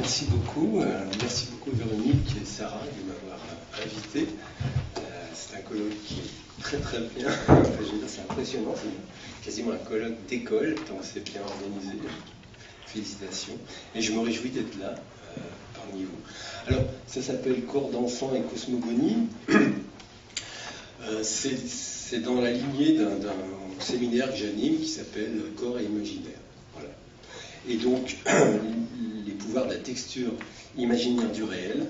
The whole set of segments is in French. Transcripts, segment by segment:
Merci beaucoup. Merci beaucoup Véronique et Sarah de m'avoir invité. C'est un colloque qui est très très bien. Enfin, je veux dire, c'est impressionnant. C'est quasiment un colloque d'école, donc c'est bien organisé. Félicitations. Et je me réjouis d'être là parmi vous. Alors, ça s'appelle Corps d'enfant et cosmogonie. C'est dans la lignée d'un séminaire que j'anime qui s'appelle Corps et imaginaire. Voilà. Et donc, les pouvoirs de la texture imaginaire du réel,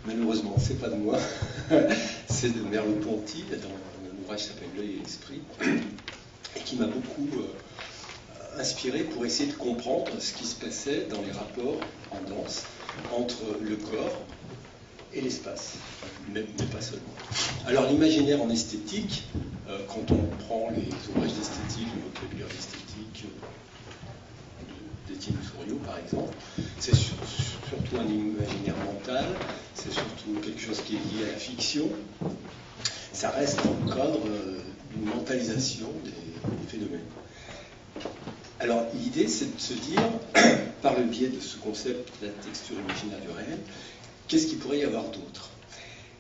malheureusement, c'est pas de moi, c'est de Merleau-Ponty, dans un ouvrage qui s'appelle L'œil et l'esprit, et qui m'a beaucoup inspiré pour essayer de comprendre ce qui se passait dans les rapports en danse entre le corps et l'espace, mais pas seulement. Alors l'imaginaire en esthétique, quand on prend les ouvrages d'esthétique, le vocabulaire d'esthétique, d'Étienne Souriau par exemple, c'est surtout un imaginaire mental, c'est surtout quelque chose qui est lié à la fiction. Ça reste dans le cadre d'une mentalisation des phénomènes. Alors l'idée c'est de se dire, par le biais de ce concept de la texture imaginaire du réel, qu'est-ce qu'il pourrait y avoir d'autre?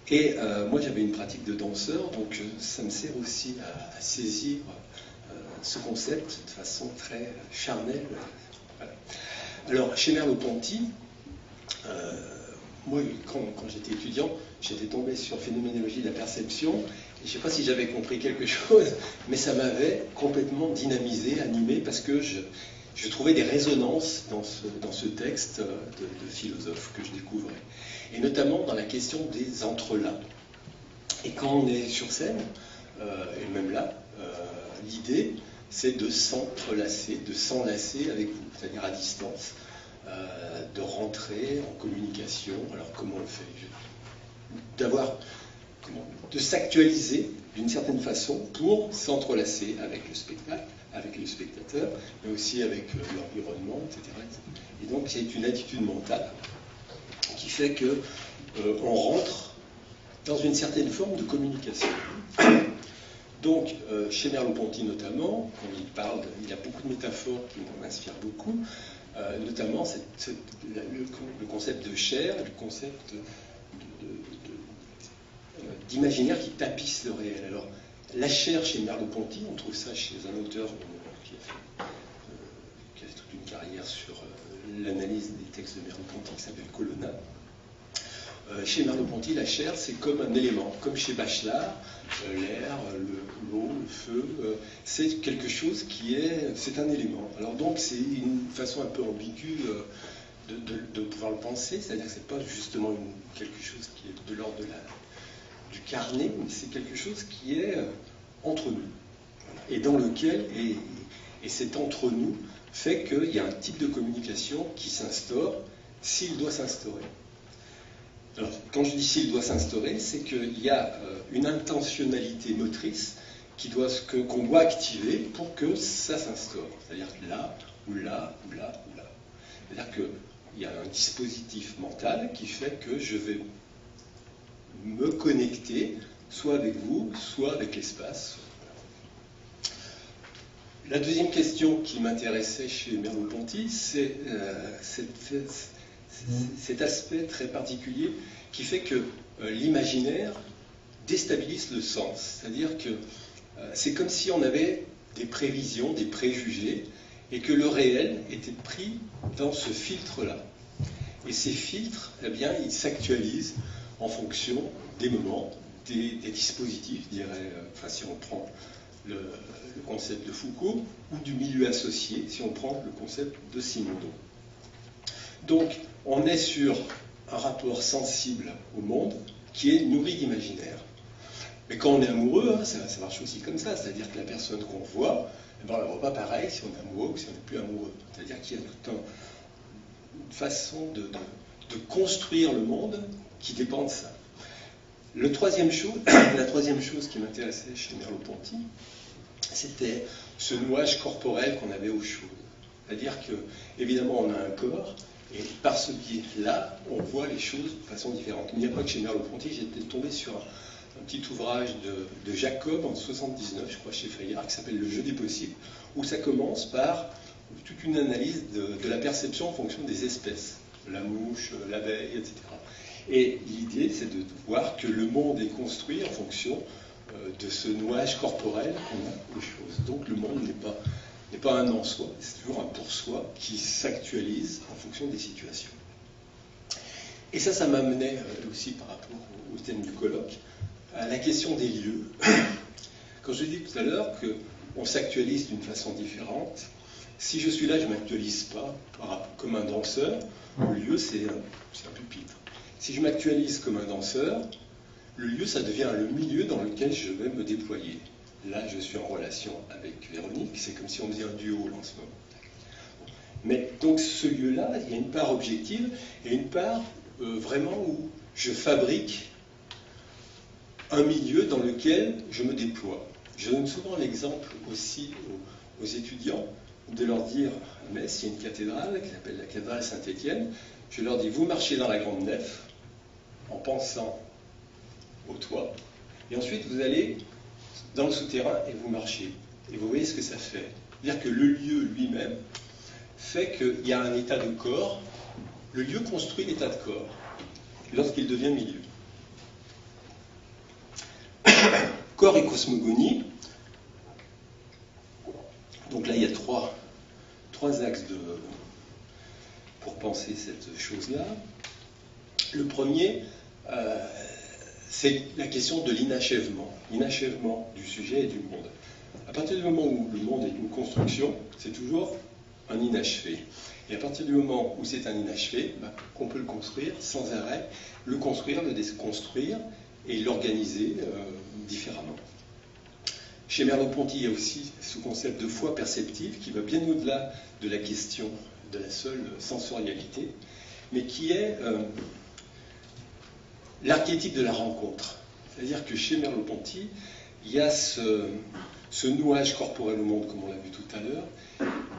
Et moi j'avais une pratique de danseur, donc ça me sert aussi à saisir ce concept de façon très charnelle. Voilà. Alors chez Merleau-Ponty, moi quand j'étais étudiant, j'étais tombé sur phénoménologie de la perception, et je ne sais pas si j'avais compris quelque chose, mais ça m'avait complètement dynamisé, animé, parce que je trouvais des résonances dans ce texte de philosophe que je découvrais. Et notamment dans la question des entrelacs. Et quand on est sur scène, et même là, l'idée, c'est de s'entrelacer, de s'enlacer avec vous, c'est-à-dire à distance, de rentrer en communication. Alors comment on le fait? De s'actualiser d'une certaine façon pour s'entrelacer avec le spectacle, avec le spectateur, mais aussi avec l'environnement, etc. Et donc c'est une attitude mentale qui fait que on rentre dans une certaine forme de communication. Donc, chez Merleau-Ponty notamment, quand il parle, il a beaucoup de métaphores qui m'inspirent beaucoup, notamment le concept de chair, le concept d'imaginaire qui tapisse le réel. Alors, la chair chez Merleau-Ponty, on trouve ça chez un auteur qui a fait toute une carrière sur l'analyse des textes de Merleau-Ponty qui s'appelle Colonna. Chez Merleau-Ponty, la chair, c'est comme un élément, comme chez Bachelard, l'air, l'eau, le feu, c'est quelque chose c'est un élément. Alors donc, c'est une façon un peu ambiguë de pouvoir le penser, c'est-à-dire que c'est pas justement quelque chose qui est de l'ordre du carnet, mais c'est quelque chose qui est entre nous, et dans lequel, et cet entre nous fait qu'il y a un type de communication qui s'instaure s'il doit s'instaurer. Alors, quand je dis s'il doit s'instaurer, c'est qu'il y a une intentionnalité motrice qu'on doit activer pour que ça s'instaure. C'est-à-dire là, ou là, ou là, ou là. C'est-à-dire qu'il y a un dispositif mental qui fait que je vais me connecter soit avec vous, soit avec l'espace. La deuxième question qui m'intéressait chez Merleau-Ponty, c'est cet aspect très particulier qui fait que l'imaginaire déstabilise le sens. C'est-à-dire que c'est comme si on avait des prévisions, des préjugés, et que le réel était pris dans ce filtre-là. Et ces filtres, eh bien, ils s'actualisent en fonction des moments, des dispositifs, je dirais, si on prend le concept de Foucault, ou du milieu associé, si on prend le concept de Simondon. Donc, on est sur un rapport sensible au monde qui est nourri d'imaginaire. Mais quand on est amoureux, ça marche aussi comme ça. C'est-à-dire que la personne qu'on voit, on ne la voit pas pareil si on est amoureux ou si on n'est plus amoureux. C'est-à-dire qu'il y a toute une façon de construire le monde qui dépend de ça. La troisième chose qui m'intéressait chez Merleau-Ponty, c'était ce nouage corporel qu'on avait aux choses. C'est-à-dire que, évidemment, on a un corps, et par ce biais-là, on voit les choses de façon différente. Il n'y a pas que chez Merleau-Ponty, j'étais tombé sur un petit ouvrage de Jacob en 79, je crois, chez Fayard, qui s'appelle Le jeu des possibles, où ça commence par toute une analyse de la perception en fonction des espèces. la mouche, l'abeille, etc. Et l'idée, c'est de voir que le monde est construit en fonction de ce nouage corporel qu'on a aux choses. Donc le monde n'est pas un en soi, c'est toujours un pour soi qui s'actualise en fonction des situations. Et ça m'amenait aussi par rapport au thème du colloque, à la question des lieux. Quand je dis tout à l'heure qu'on s'actualise d'une façon différente, si je suis là, je ne m'actualise pas comme un danseur, le lieu c'est un pupitre. Si je m'actualise comme un danseur, le lieu ça devient le milieu dans lequel je vais me déployer. Là je suis en relation avec Véronique, c'est comme si on faisait un duo en ce moment. Mais donc ce lieu-là, il y a une part objective et une part vraiment où je fabrique un milieu dans lequel je me déploie. Je donne souvent l'exemple aussi aux étudiants de leur dire, à Metz, il y a une cathédrale qui s'appelle la cathédrale Saint-Étienne, je leur dis, vous marchez dans la grande nef en pensant au toit, et ensuite vous allez dans le souterrain et vous marchez. Et vous voyez ce que ça fait. C'est-à-dire que le lieu lui-même fait qu'il y a un état de corps, le lieu construit l'état de corps lorsqu'il devient milieu. Corps et cosmogonie. Donc là, il y a trois axes pour penser cette chose-là. Le premier, c'est la question de l'inachèvement du sujet et du monde. À partir du moment où le monde est une construction, c'est toujours un inachevé. Et à partir du moment où c'est un inachevé, on peut le construire sans arrêt, le construire, le déconstruire et l'organiser différemment. Chez Merleau-Ponty, il y a aussi ce concept de foi perceptive qui va bien au-delà de la question de la seule sensorialité, mais qui est l'archétype de la rencontre. C'est-à-dire que chez Merleau-Ponty, il y a ce nouage corporel au monde, comme on l'a vu tout à l'heure,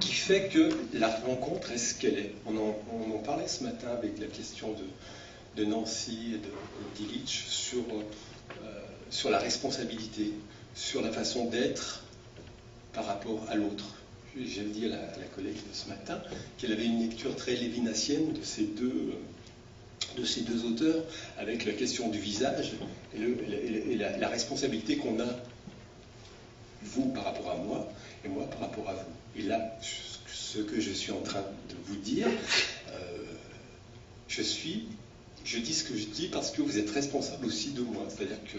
qui fait que la rencontre est ce qu'elle est. On en parlait ce matin avec la question de Nancy et de Delitzsch sur la responsabilité, sur la façon d'être par rapport à l'autre. J'ai dit à la collègue de ce matin qu'elle avait une lecture très lévinassienne de ces deux auteurs, avec la question du visage et la responsabilité qu'on a, vous par rapport à moi, et moi par rapport à vous. Et là, ce que je suis en train de vous dire, je dis ce que je dis parce que vous êtes responsable aussi de moi. C'est-à-dire que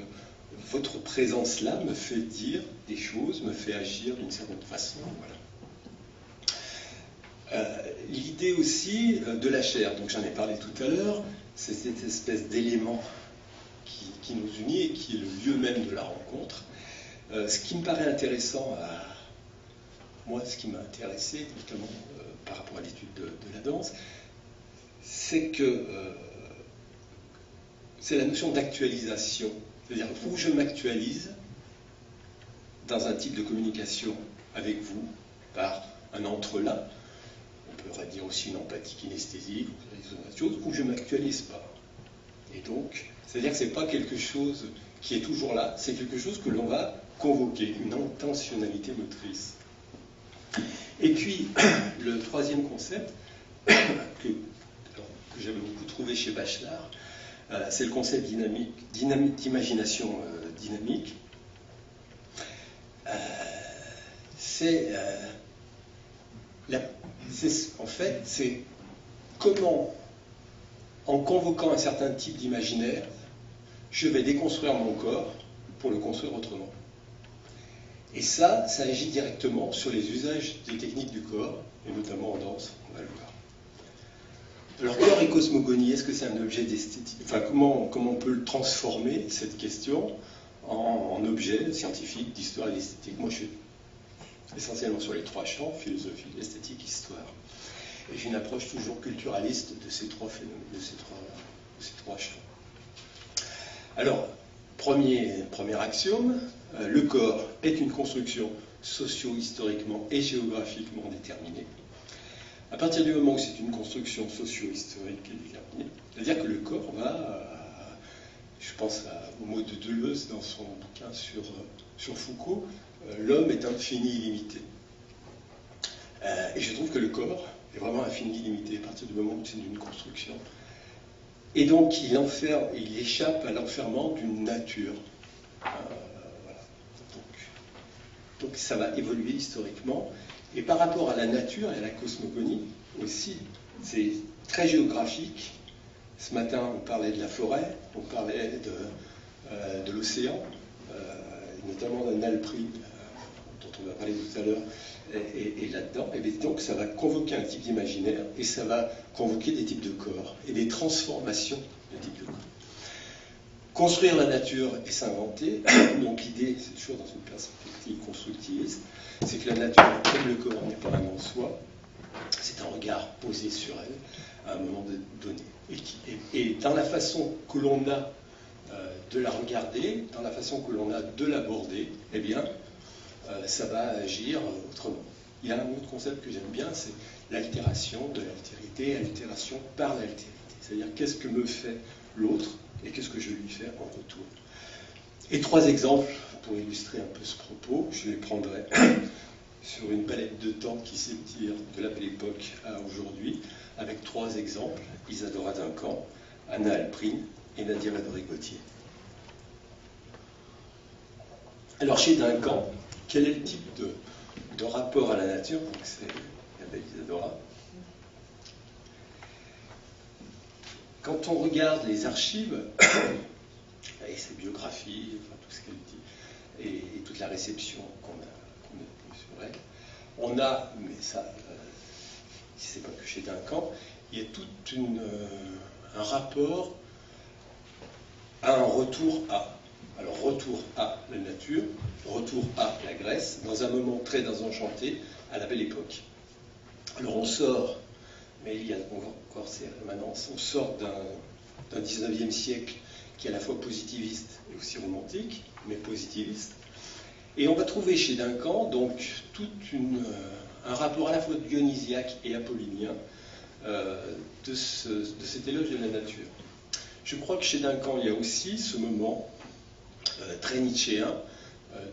votre présence là me fait dire des choses, me fait agir d'une certaine façon. Voilà. L'idée aussi de la chair, donc j'en ai parlé tout à l'heure, c'est cette espèce d'élément qui nous unit et qui est le lieu même de la rencontre. Ce qui me paraît intéressant, moi ce qui m'a intéressé, notamment par rapport à l'étude de la danse, c'est que c'est la notion d'actualisation. C'est-à-dire où je m'actualise dans un type de communication avec vous, par un entre-là, on pourrait dire aussi une empathie kinesthésique, où je ne m'actualise pas. Et donc, c'est-à-dire que ce n'est pas quelque chose qui est toujours là, c'est quelque chose que l'on va convoquer, une intentionnalité motrice. Et puis, le troisième concept, que j'avais beaucoup trouvé chez Bachelard, c'est le concept d'imagination dynamique. En fait, c'est comment, en convoquant un certain type d'imaginaire, je vais déconstruire mon corps pour le construire autrement. Et ça agit directement sur les usages des techniques du corps, et notamment en danse, on va le voir. Alors, corps et cosmogonie, est-ce que c'est un objet d'esthétique? Enfin, comment on peut le transformer, cette question, en objet scientifique d'histoire et d'esthétique? Moi, je suis essentiellement sur les trois champs, philosophie, esthétique, histoire. Et j'ai une approche toujours culturaliste de ces trois phénomènes, de ces trois champs. Alors, premier axiome, le corps est une construction socio-historiquement et géographiquement déterminée. À partir du moment où c'est une construction socio-historique et déterminée, c'est-à-dire que le corps va, je pense au mot de Deleuze dans son bouquin sur Foucault, l'homme est infini illimité. Et je trouve que le corps est vraiment infini, illimité, à partir du moment où c'est une construction. Et donc, il échappe à l'enfermement d'une nature. Voilà. Donc, ça va évoluer historiquement. Et par rapport à la nature et à la cosmogonie aussi, c'est très géographique. Ce matin, on parlait de la forêt, on parlait de l'océan, notamment d'un alpri, dont on va parler tout à l'heure, et là-dedans. Et donc, ça va convoquer un type d'imaginaire, et ça va convoquer des types de corps, et des transformations de types de corps. Construire la nature et s'inventer, donc l'idée, c'est toujours dans une perspective constructiviste, c'est que la nature, comme le corps, n'est pas un en soi, c'est un regard posé sur elle à un moment donné. Et dans la façon que l'on a de la regarder, dans la façon que l'on a de l'aborder, eh bien, ça va agir autrement. Il y a un autre concept que j'aime bien, c'est l'altération de l'altérité, altération par l'altérité. C'est-à-dire, qu'est-ce que me fait l'autre et qu'est-ce que je lui fais en retour. Et 3 exemples pour illustrer un peu ce propos. Je les prendrai sur une palette de temps qui s'étire de la Belle Époque à aujourd'hui, avec 3 exemples: Isadora Duncan, Anna Alprine et Nadia Vadori-Gauthier. Alors, chez Duncan, quel est le type de rapport à la nature? Donc, c'est la belle Isadora. Quand on regarde les archives et ses biographies, enfin, tout ce qu'elle dit, et toute la réception qu'on a eue sur elle, on a, mais ça, c'est pas que chez Duncan, il y a tout un rapport à un retour à. Alors, retour à la nature, retour à la Grèce, dans un moment très désenchanté, à la Belle Époque. Alors, on sort, mais il y a encore ces rémanences, on sort d'un 19e siècle qui est à la fois positiviste et aussi romantique, mais positiviste. Et on va trouver chez Duncan, donc, tout un rapport à la fois dionysiaque et apollinien de cet éloge de la nature. Je crois que chez Duncan, il y a aussi ce moment très nietzschéen,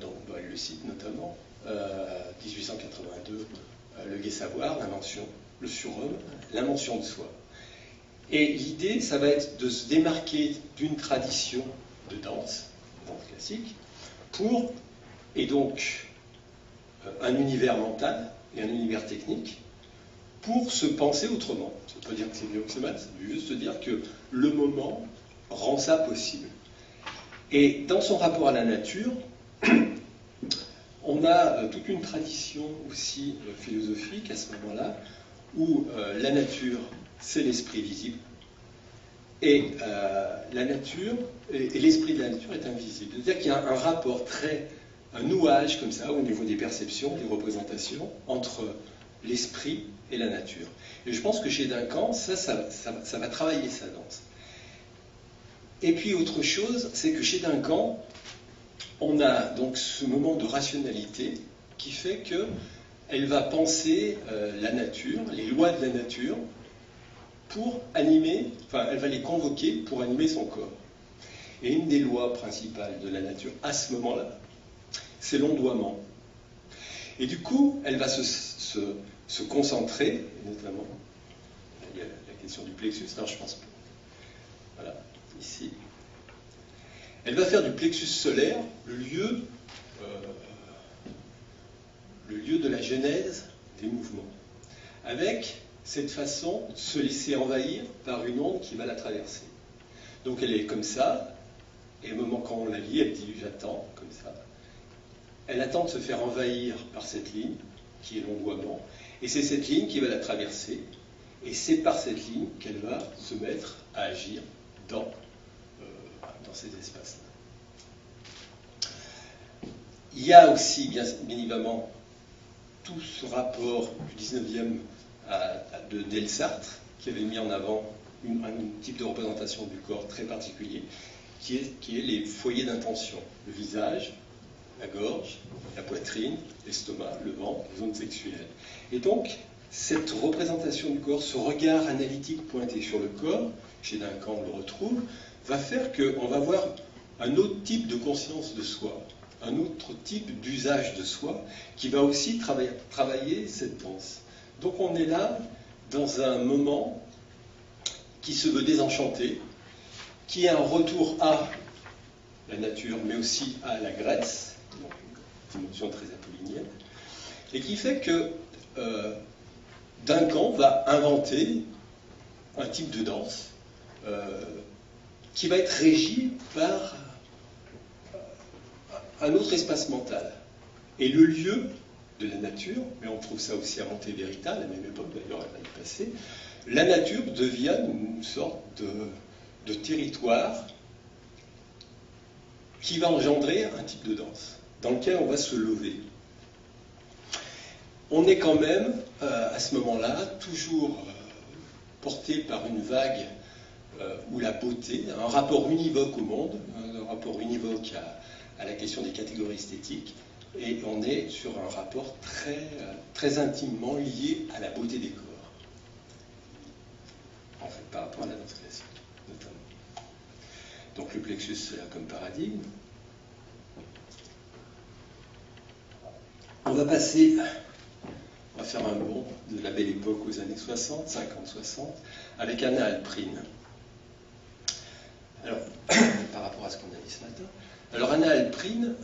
donc elle le cite notamment, 1882, le gai savoir, l'invention, le surhomme, l'invention de soi. Et l'idée, ça va être de se démarquer d'une tradition de danse classique, et donc un univers mental et un univers technique, pour se penser autrement. Ça ne veut pas dire que c'est mieux que c'est mal, ça veut juste dire que le moment rend ça possible. Et dans son rapport à la nature, on a toute une tradition aussi philosophique à ce moment-là, où la nature, c'est l'esprit visible, et la nature, et l'esprit de la nature est invisible. C'est-à-dire qu'il y a un rapport un nouage comme ça, au niveau des perceptions, des représentations, entre l'esprit et la nature. Et je pense que chez Duncan, ça va travailler sa danse. Et puis autre chose, c'est que chez Duncan, on a donc ce moment de rationalité qui fait qu'elle va penser la nature, les lois de la nature, pour animer, enfin elle va les convoquer pour animer son corps. Et une des lois principales de la nature à ce moment-là, c'est l'ondoiement. Et du coup, elle va se concentrer, notamment, il y a la question du plexus, alors je pense pas. Voilà, ici. Elle va faire du plexus solaire le lieu de la genèse des mouvements, avec cette façon de se laisser envahir par une onde qui va la traverser. Donc elle est comme ça, et au moment quand on la lit, elle dit « j'attends », comme ça. Elle attend de se faire envahir par cette ligne, qui est l'ondoiement, et c'est cette ligne qui va la traverser, et c'est par cette ligne qu'elle va se mettre à agir dans ces espaces-là. Il y a aussi, bien évidemment, tout ce rapport du 19e de Delsartre, qui avait mis en avant un type de représentation du corps très particulier, qui est les foyers d'intention. Le visage, la gorge, la poitrine, l'estomac, le ventre, les zones sexuelles. Et donc, cette représentation du corps, ce regard analytique pointé sur le corps, chez Duncan on le retrouve, va faire qu'on va avoir un autre type de conscience de soi, un autre type d'usage de soi, qui va aussi travailler cette danse. Donc on est là dans un moment qui se veut désenchanté, qui est un retour à la nature, mais aussi à la Grèce, donc une dimension très apollinienne, et qui fait que Duncan va inventer un type de danse qui va être régi par un autre espace mental. Et le lieu de la nature, mais on trouve ça aussi à Monteverita, à la même époque d'ailleurs, à l'année passée, la nature devient une sorte de territoire qui va engendrer un type de danse, dans lequel on va se lever. On est quand même, à ce moment-là, toujours porté par une vague où la beauté, un rapport univoque au monde, un rapport univoque à la question des catégories esthétiques, et on est sur un rapport très intimement lié à la beauté des corps, en fait, par rapport à la danse classique, notamment. Donc le plexus solaire comme paradigme. On va passer, on va faire un bond de la belle époque aux années 60, 50-60, avec Anna Alprine. Alors, par rapport à ce qu'on a dit ce matin. Alors Anna Alprine,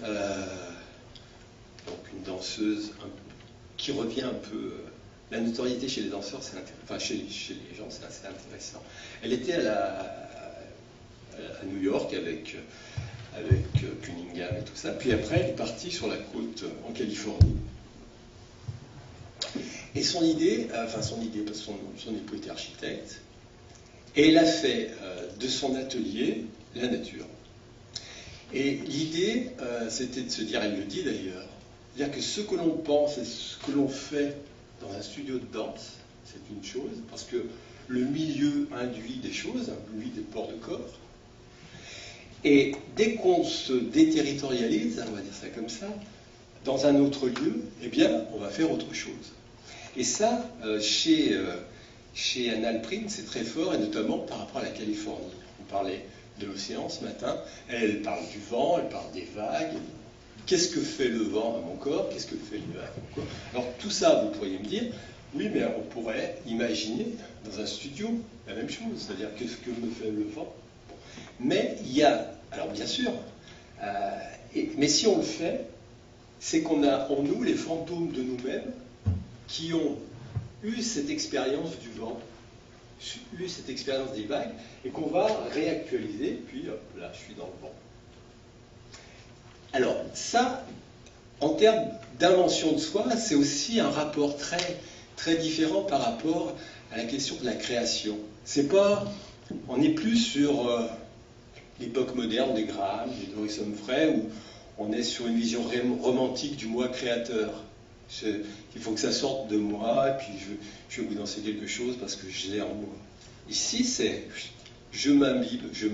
donc une danseuse qui revient un peu... la notoriété chez les danseurs, enfin chez les gens, c'est assez intéressant. Elle était à New York avec Cunningham et tout ça, puis après elle est partie sur la côte en Californie. Et son idée, parce que son époux était architecte, et elle a fait de son atelier la nature. Et l'idée, c'était de se dire, elle le dit d'ailleurs, c'est-à-dire que ce que l'on pense et ce que l'on fait dans un studio de danse, c'est une chose, parce que le milieu induit des choses, lui des ports de corps, et dès qu'on se déterritorialise, on va dire ça comme ça, dans un autre lieu, eh bien, on va faire autre chose. Et ça, chez Anna Alprine, c'est très fort, et notamment par rapport à la Californie. On parlait de l'océan ce matin, elle parle du vent, elle parle des vagues. Qu'est-ce que fait le vent à mon corps? Qu'est-ce que fait les vagues à mon corps? Alors tout ça, vous pourriez me dire, oui, mais on pourrait imaginer dans un studio la même chose, c'est-à-dire qu'est-ce que me fait le vent? Mais il y a, alors bien sûr, mais si on le fait, c'est qu'on a en nous les fantômes de nous-mêmes qui ont eu cette expérience du vent, eu cette expérience des vagues, et qu'on va réactualiser, puis hop, là, je suis dans le vent. Alors, ça, en termes d'invention de soi, c'est aussi un rapport très différent par rapport à la question de la création. C'est pas, on n'est plus sur l'époque moderne des Graham, des Doris Humphrey, où on est sur une vision romantique du moi créateur. Il faut que ça sorte de moi, et puis je vais vous danser quelque chose parce que je l'ai en moi. Ici, c'est je m'imbibe, je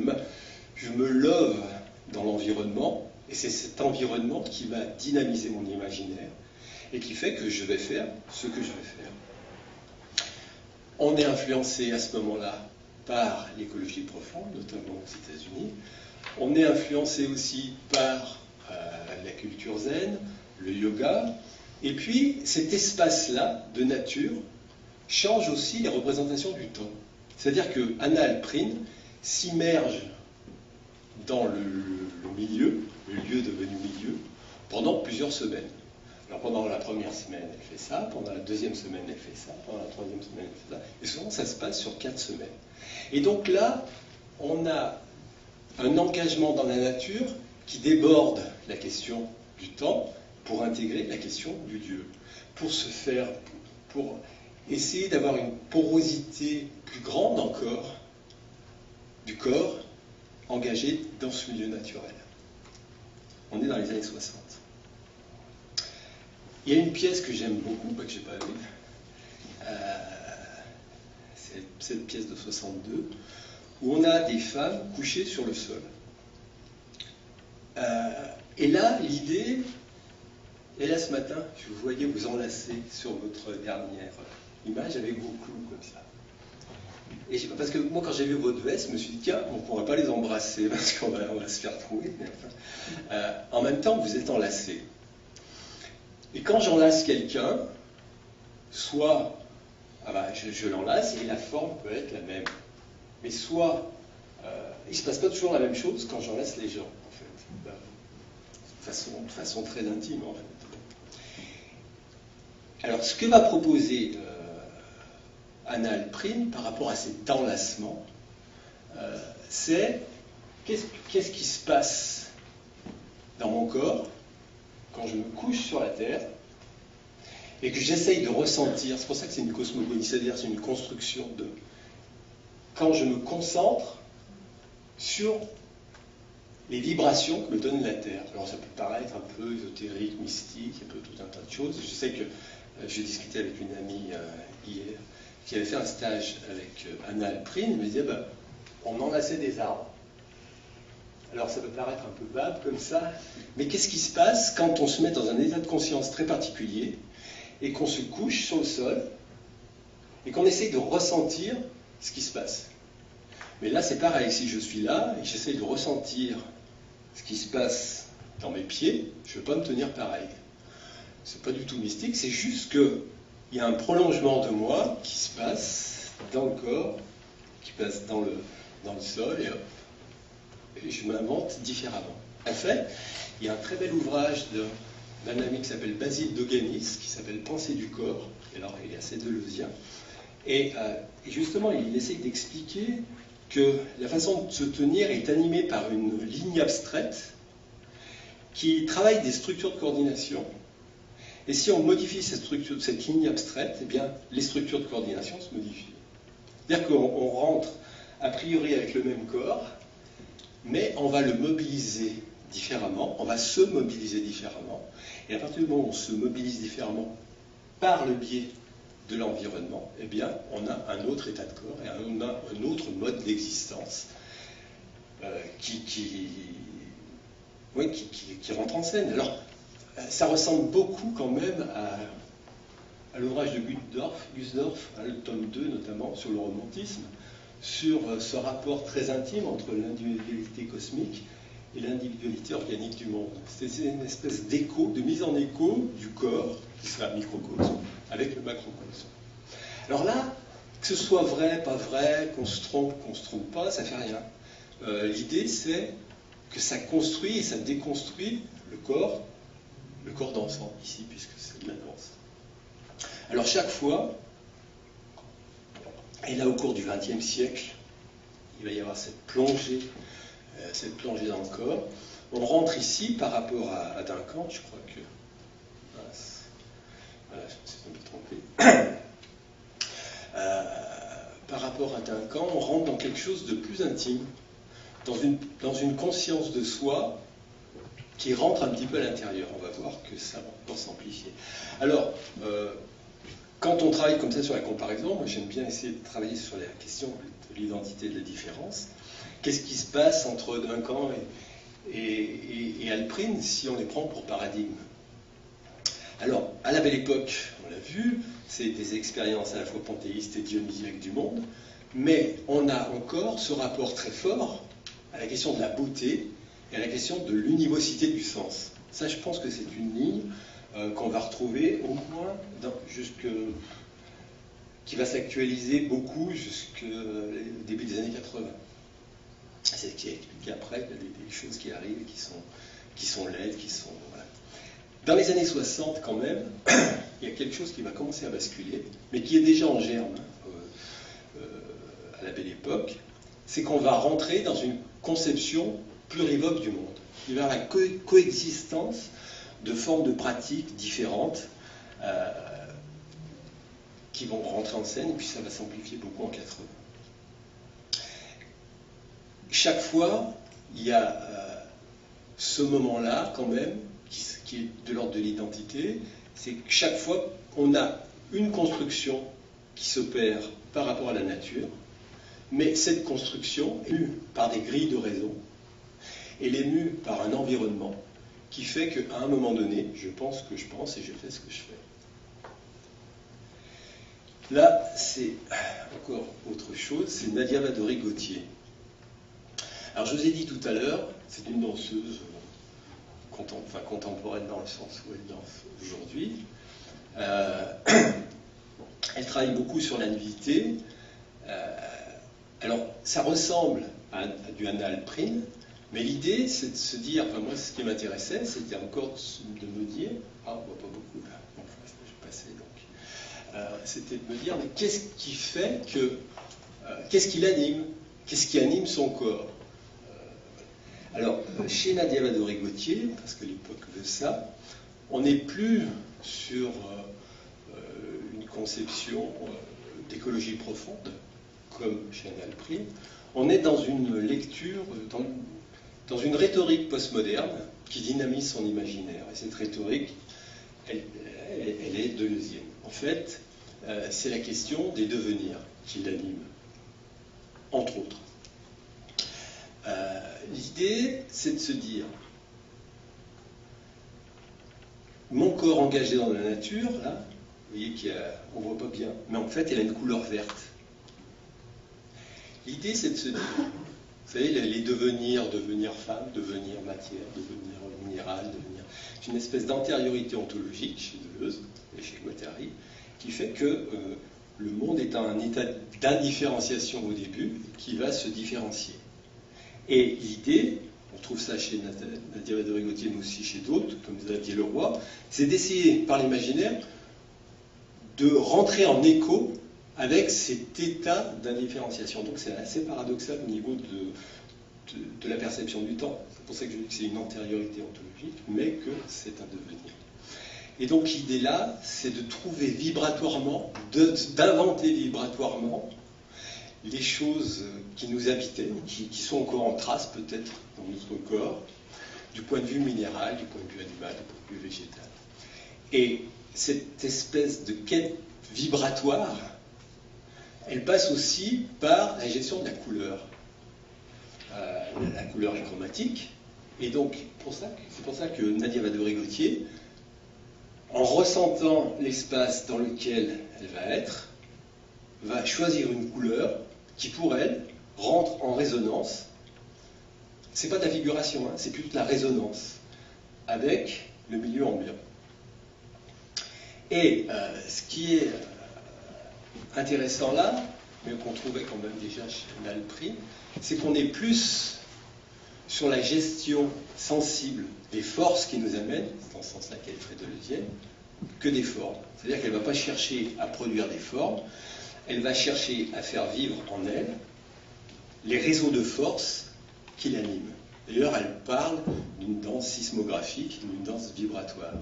me love dans l'environnement, et c'est cet environnement qui va dynamiser mon imaginaire, et qui fait que je vais faire ce que je vais faire. On est influencé à ce moment-là par l'écologie profonde, notamment aux États-Unis. On est influencé aussi par la culture zen, le yoga. Et puis, cet espace-là de nature change aussi les représentations du temps. C'est-à-dire que Anna Alprine s'immerge dans le milieu, le lieu devenu milieu, pendant plusieurs semaines. Alors pendant la première semaine, elle fait ça, pendant la deuxième semaine, elle fait ça, pendant la troisième semaine, elle fait ça, et souvent ça se passe sur 4 semaines. Et donc là, on a un engagement dans la nature qui déborde la question du temps pour intégrer la question du Dieu, pour essayer d'avoir une porosité plus grande encore du corps engagé dans ce milieu naturel. On est dans les années 60. Il y a une pièce que j'aime beaucoup, que je n'ai pas vue, c'est cette pièce de 62, où on a des femmes couchées sur le sol. Et là, l'idée, et là ce matin, je vous voyais vous enlacer sur votre dernière image avec vos clous comme ça. Et parce que moi, quand j'ai vu votre veste, je me suis dit, tiens, on ne pourrait pas les embrasser parce qu'on va se faire trouver. En même temps, vous êtes enlacés. Et quand j'enlace quelqu'un, soit ah bah, je l'enlace et la forme peut être la même. Mais soit, il ne se passe pas toujours la même chose quand j'enlace les gens, en fait. Bah, de façon très intime, en fait. Alors, ce que va proposer Anna Alprin par rapport à cet enlacement, c'est qu'est-ce qui se passe dans mon corps quand je me couche sur la Terre et que j'essaye de ressentir, c'est pour ça que c'est une cosmogonie, c'est-à-dire c'est une construction de... Quand je me concentre sur les vibrations que me donne la Terre. Alors ça peut paraître un peu ésotérique, mystique, un peu tout un tas de choses. Je sais que j'ai discuté avec une amie hier qui avait fait un stage avec Anna Alprin, elle me disait, bah, on enlaçait des arbres. Alors ça peut paraître un peu vague comme ça, mais qu'est-ce qui se passe quand on se met dans un état de conscience très particulier et qu'on se couche sur le sol et qu'on essaye de ressentir ce qui se passe? Mais là c'est pareil, si je suis là et que j'essaye de ressentir ce qui se passe dans mes pieds, je ne vais pas me tenir pareil. C'est pas du tout mystique, c'est juste qu'il y a un prolongement de moi qui se passe dans le corps, qui passe dans le sol, et je m'invente différemment. En fait, il y a un très bel ouvrage d'un ami qui s'appelle Basile Doganis, qui s'appelle Pensée du corps, et alors il est assez deleuzien, et justement il essaye d'expliquer que la façon de se tenir est animée par une ligne abstraite qui travaille des structures de coordination. Et si on modifie cette ligne abstraite, eh bien, les structures de coordination se modifient. C'est-à-dire qu'on rentre a priori avec le même corps, mais on va le mobiliser différemment, on va se mobiliser différemment. Et à partir du moment où on se mobilise différemment par le biais de l'environnement, eh bien, on a un autre état de corps et on a un autre mode d'existence qui rentre en scène. Alors, ça ressemble beaucoup quand même à l'ouvrage de Gusdorf, le tome 2 notamment, sur le romantisme, sur ce rapport très intime entre l'individualité cosmique et l'individualité organique du monde. C'est une espèce d'écho, de mise en écho du corps, qui serait un microcosme, avec le macrocosme. Alors là, que ce soit vrai, pas vrai, qu'on se trompe pas, ça fait rien. L'idée, c'est que ça construit et ça déconstruit le corps d'enfant, ici, puisque c'est de la danse. Alors chaque fois, et là au cours du XXe siècle, il va y avoir cette plongée dans le corps. On rentre ici par rapport à Duncan, je crois que... Voilà, je me suis trompé. Par rapport à Duncan, on rentre dans quelque chose de plus intime, dans une conscience de soi qui rentre un petit peu à l'intérieur. On va voir que ça va encore s'amplifier. Alors, quand on travaille comme ça sur la comparaison, moi j'aime bien essayer de travailler sur la question de l'identité et de la différence. Qu'est-ce qui se passe entre Duncan et Alprin si on les prend pour paradigme? Alors, à la Belle Époque, on l'a vu, c'est des expériences à la fois panthéistes et dionysiaques du monde, mais on a encore ce rapport très fort à la question de la beauté et à la question de l'univocité du sens. Ça, je pense que c'est une ligne qu'on va retrouver au moins qui va s'actualiser beaucoup jusqu'au début des années 80. C'est ce qui explique après qu'il y a des choses qui arrivent, qui sont laides, voilà. Dans les années 60, quand même, il y a quelque chose qui va commencer à basculer, mais qui est déjà en germe à la Belle Époque, c'est qu'on va rentrer dans une conception plurivoque du monde. Il va y avoir la coexistence de formes de pratiques différentes qui vont rentrer en scène, et puis ça va s'amplifier beaucoup en 80. Chaque fois, il y a ce moment-là, quand même, qui est de l'ordre de l'identité, c'est que chaque fois, on a une construction qui s'opère par rapport à la nature, mais cette construction est mue par des grilles de raison, elle est mue par un environnement qui fait qu'à un moment donné, je pense ce que je pense et je fais ce que je fais. Là, c'est encore autre chose, c'est Nadia Vadori-Gauthier. Alors, je vous ai dit tout à l'heure, c'est une danseuse contemporaine dans le sens où elle danse aujourd'hui. Elle travaille beaucoup sur la nudité. Alors, ça ressemble à du Hannah-Alprin, mais l'idée, c'est de se dire, enfin, moi, ce qui m'intéressait, c'était encore de me dire, ah, on voit pas beaucoup là, bon, je vais passer donc, c'était de me dire, mais qu'est-ce qui fait que, qu'est-ce qui l'anime, qu'est-ce qui anime son corps? Alors, chez Nadia Vadoré-Gautier, parce que l'époque veut ça, on n'est plus sur une conception d'écologie profonde, comme chez Hannah-Alprin. On est dans une lecture, dans une rhétorique postmoderne qui dynamise son imaginaire. Et cette rhétorique, elle est deleuzienne. En fait, c'est la question des devenirs qui l'anime, entre autres. L'idée, c'est de se dire, mon corps engagé dans la nature, là, vous voyez qu'on ne voit pas bien, mais en fait, il a une couleur verte. L'idée, c'est de se dire, vous savez, les devenirs, devenir femme, devenir matière, devenir minéral, devenir... C'est une espèce d'antériorité ontologique chez Deleuze et chez Guattari, qui fait que le monde est en un état d'indifférenciation au début, qui va se différencier. Et l'idée, on trouve ça chez Nadia Vadoré-Gautier, mais aussi chez d'autres, comme Xavier Leroy, c'est d'essayer, par l'imaginaire, de rentrer en écho avec cet état d'indifférenciation. Donc c'est assez paradoxal au niveau de la perception du temps. C'est pour ça que je dis que c'est une antériorité ontologique, mais que c'est un devenir. Et donc l'idée là, c'est de trouver vibratoirement, d'inventer vibratoirement les choses qui nous habitaient, qui sont encore en trace peut-être dans notre corps, du point de vue minéral, du point de vue animal, du point de vue végétal. Et cette espèce de quête vibratoire, elle passe aussi par la gestion de la couleur. La couleur est chromatique, et donc c'est pour ça que Nadia Vadoré-Gautier, en ressentant l'espace dans lequel elle va être, va choisir une couleur qui, pour elle, rentre en résonance. C'est pas de la figuration, hein, c'est plutôt de la résonance avec le milieu ambiant. Et ce qui est intéressant là, mais qu'on trouvait quand même déjà chez Hannah-Alprin, c'est qu'on est plus sur la gestion sensible des forces qui nous amènent, c'est dans ce sens-là qu'elle est très deleuzienne, que des formes. C'est-à-dire qu'elle ne va pas chercher à produire des formes, elle va chercher à faire vivre en elle les réseaux de forces qui l'animent. D'ailleurs, elle parle d'une danse sismographique, d'une danse vibratoire.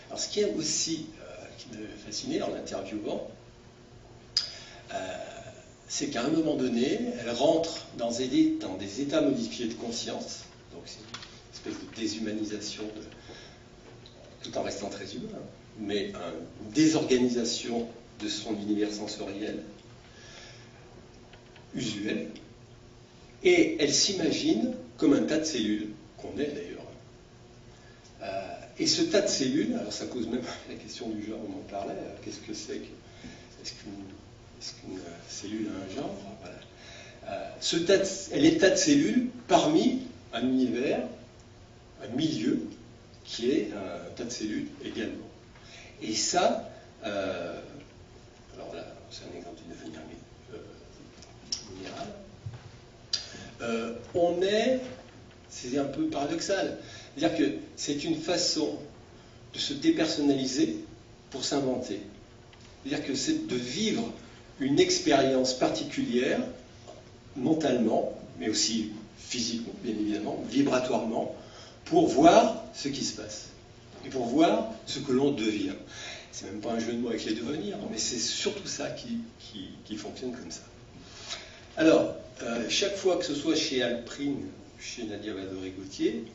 Alors, ce qui est aussi qui m'a fasciné en l'interviewant, c'est qu'à un moment donné, elle rentre dans des états modifiés de conscience, donc c'est une espèce de déshumanisation, tout en restant très humain, mais une désorganisation de son univers sensoriel usuel, et elle s'imagine comme un tas de cellules, qu'on est d'ailleurs. Et ce tas de cellules, alors ça pose même la question du genre, on en parlait, qu'est-ce que c'est que... Est-ce qu'une cellule a un genre? Voilà. Elle est tas de cellules parmi un univers, un milieu, qui est un tas de cellules également. Et ça, alors là, c'est un exemple du devenir minéral, c'est un peu paradoxal, c'est-à-dire que c'est une façon de se dépersonnaliser pour s'inventer. C'est-à-dire que c'est de vivre une expérience particulière, mentalement, mais aussi physiquement, bien évidemment, vibratoirement, pour voir ce qui se passe. Et pour voir ce que l'on devient. C'est même pas un jeu de mots avec les devenirs, mais c'est surtout ça qui fonctionne comme ça. Alors, chaque fois que ce soit chez Alprin ou chez Nadia Vadoré-Gautier,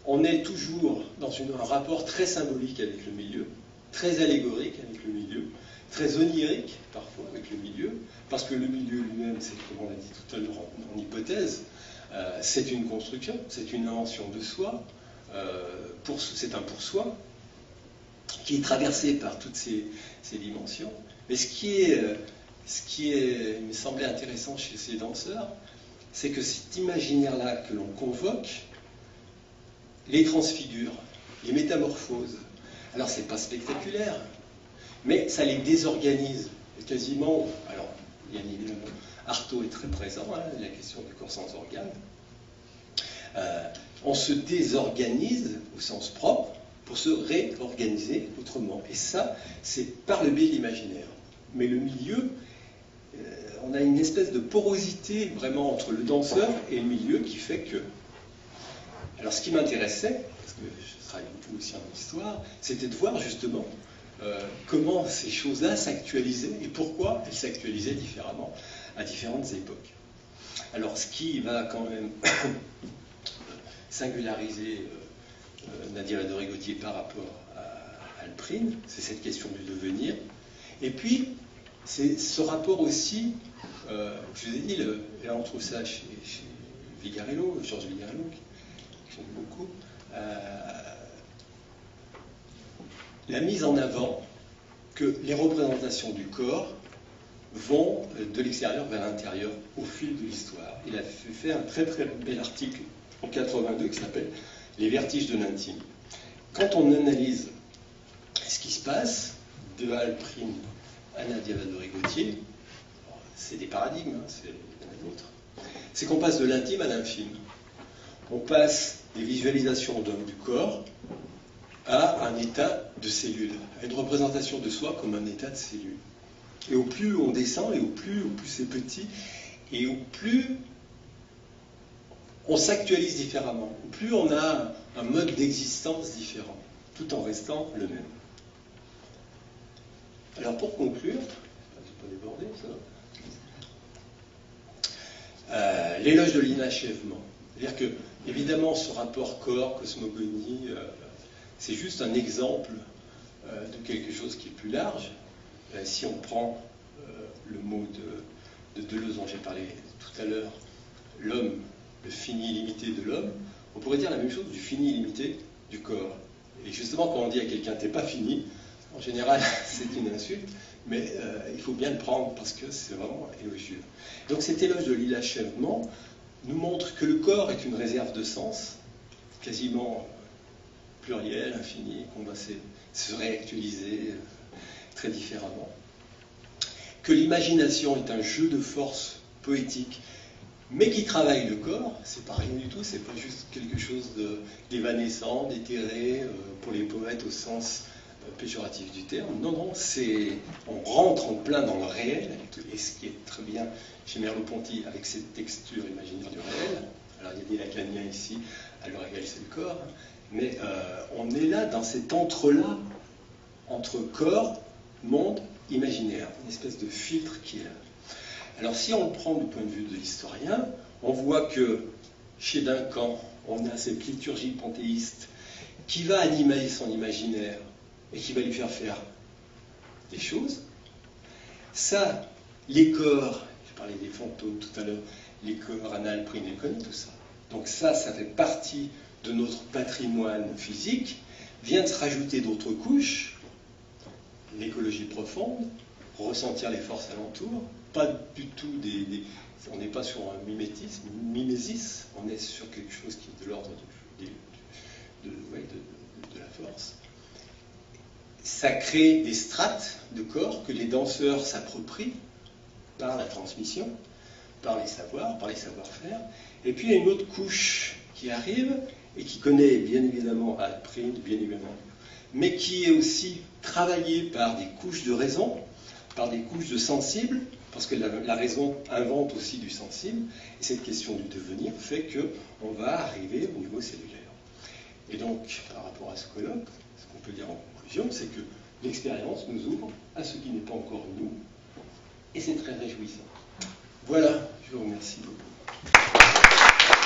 on est toujours dans un rapport très symbolique avec le milieu, très allégorique avec le milieu, très onirique parfois avec le milieu, parce que le milieu lui-même, c'est comme on l'a dit tout à l'heure en hypothèse, c'est une construction, c'est une invention de soi, c'est un pour soi, qui est traversé par toutes ces dimensions. Mais ce qui me semblait intéressant chez ces danseurs, c'est que cet imaginaire-là que l'on convoque, les transfigure, les métamorphose. Alors c'est pas spectaculaire, mais ça les désorganise quasiment, alors bien évidemment, Artaud est très présent, hein, la question du corps sans organes. On se désorganise au sens propre pour se réorganiser autrement. Et ça, c'est par le biais de l'imaginaire. Mais le milieu, on a une espèce de porosité vraiment entre le danseur et le milieu qui fait que... Alors ce qui m'intéressait, parce que je travaille beaucoup aussi en histoire, c'était de voir justement comment ces choses-là s'actualisaient et pourquoi elles s'actualisaient différemment à différentes époques. Alors ce qui va quand même singulariser Nadia Ladoré-Gautier par rapport à Alprine, c'est cette question du devenir. Et puis, c'est ce rapport aussi, je vous ai dit, là on trouve ça chez Vigarello, Georges Vigarello, que j'aime beaucoup, la mise en avant que les représentations du corps vont de l'extérieur vers l'intérieur au fil de l'histoire. Il a fait un très très bel article en 82 qui s'appelle « Les vertiges de l'intime ». Quand on analyse ce qui se passe de Alprine à Nadia Ladoré-Gautier, c'est des paradigmes, hein, c'est d'autres. C'est qu'on passe de l'intime à l'infime. On passe des visualisations du corps à un état de cellule, à une représentation de soi comme un état de cellule. Et au plus on descend, et au plus c'est petit, et au plus on s'actualise différemment, au plus on a un mode d'existence différent, tout en restant le même. Alors pour conclure, je ne vais pas déborder ça, l'éloge de l'inachèvement. C'est-à-dire que, évidemment, ce rapport corps-cosmogonie, c'est juste un exemple de quelque chose qui est plus large. Si on prend le mot de Deleuze dont j'ai parlé tout à l'heure, l'homme, le fini illimité de l'homme, on pourrait dire la même chose du fini illimité du corps. Et justement, quand on dit à quelqu'un « t'es pas fini », en général, c'est une insulte, mais il faut bien le prendre parce que c'est vraiment élogieux. Donc cet éloge de l'inachèvement nous montre que le corps est une réserve de sens, quasiment pluriel, infini, qu'on va se réactualiser très différemment. Que l'imagination est un jeu de force poétique, mais qui travaille le corps, c'est pas rien du tout, c'est pas juste quelque chose d'évanescent, d'éthéré, pour les poètes au sens péjoratif du terme. Non, non, on rentre en plein dans le réel, et ce qui est très bien chez Merleau-Ponty avec cette texture imaginaire du réel. Alors il y a des lacaniens ici, à l'heure égale c'est le corps, mais on est là dans cet entre-là, entre corps, monde, imaginaire, une espèce de filtre qui est là. Alors si on le prend du point de vue de l'historien, on voit que chez Duncan, on a cette liturgie panthéiste qui va animer son imaginaire et qui va lui faire faire des choses. Ça, les corps, je parlais des fantômes tout à l'heure, les corps, Anna Alprine les connaît, tout ça. Donc ça fait partie de notre patrimoine physique, vient de se rajouter d'autres couches, l'écologie profonde, ressentir les forces alentour, pas du tout on n'est pas sur un mimésis, on est sur quelque chose qui est de l'ordre de la force. Ça crée des strates de corps que les danseurs s'approprient par la transmission, par les savoirs, par les savoir-faire. Et puis il y a une autre couche qui arrive et qui connaît bien évidemment Alprine, bien évidemment, mais qui est aussi travaillée par des couches de raison, par des couches de sensible, parce que la raison invente aussi du sensible, et cette question du devenir fait qu'on va arriver au niveau cellulaire. Et donc, par rapport à ce colloque, ce qu'on peut dire en conclusion, c'est que l'expérience nous ouvre à ce qui n'est pas encore nous, et c'est très réjouissant. Voilà, je vous remercie beaucoup.